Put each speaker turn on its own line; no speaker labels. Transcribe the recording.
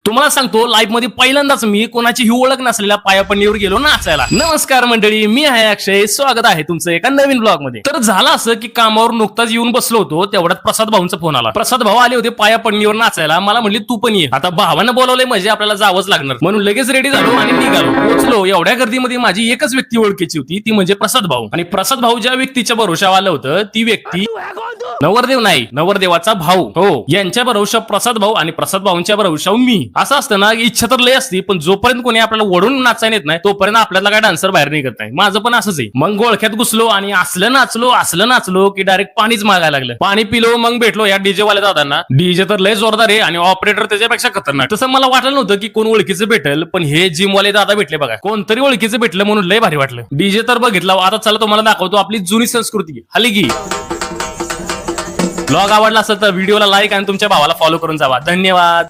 तुम्हाला सांगतो लाईव्ह मध्ये पहिल्यांदाच मी कोणाचीही ओळख नसलेल्या पायापडणीवर गेलो नाचायला. नमस्कार मंडळी, मी आहे अक्षय. स्वागत आहे तुमचं एका नवीन ब्लॉग मध्ये. तर झालं असं की कामावर नुकताच येऊन बसलो होतो, तेवढ्यात प्रसाद भाऊंचा फोन आला. प्रसाद भाऊ आले होते पायापडणीवर नाचायला. मला म्हणले तू पण ये. आता भावानं बोलवलंय म्हणजे आपल्याला जावंच लागणार म्हणून लगेच रेडी झालो आणि निघालो. पोहोचलो. एवढ्या गर्दीमध्ये माझी एकच व्यक्ती ओळखीची होती, ती म्हणजे प्रसाद भाऊ. आणि प्रसाद भाऊ ज्या व्यक्तीच्या भरोशावर आलं होतं ती व्यक्ती नवरदेव नाही, नवरदेवाचा भाऊ. हो, यांच्या भरोशा प्रसाद भाऊ आणि प्रसाद भाऊंच्या भरोशा मी. असं असतं ना, इच्छा तर लय असती, पण जोपर्यंत कोणी आपल्याला वडून नाचायला येत नाही तोपर्यंत आपल्याला काय डान्सर बाहेर निघत नाही. माझं पण असंच आहे. मग गोळख्यात घुसलो आणि असलं नाचलो की डायरेक्ट पाणीच मागायला लागलं. पाणी पिलो. मग भेटलो या डीजे वाल्या दादांना. डीजे तर लय जोरदार आहे आणि ऑपरेटर त्याच्यापेक्षा खतरनाक. तसं मला वाटलं नव्हतं की कोण ओळखीचं भेटेल, पण हे जिम वाले दादा भेटले बघा. कोणतरी ओळखीचं भेटलं म्हणून लय भारी वाटलं. डीजे तर बघितला. आता चला तुम्हाला दाखवतो आपली जुनी संस्कृती. हलगी. ब्लॉग आवडला असेल तर व्हिडिओला लाईक आणि तुमच्या भावाला फॉलो करून जावा. धन्यवाद.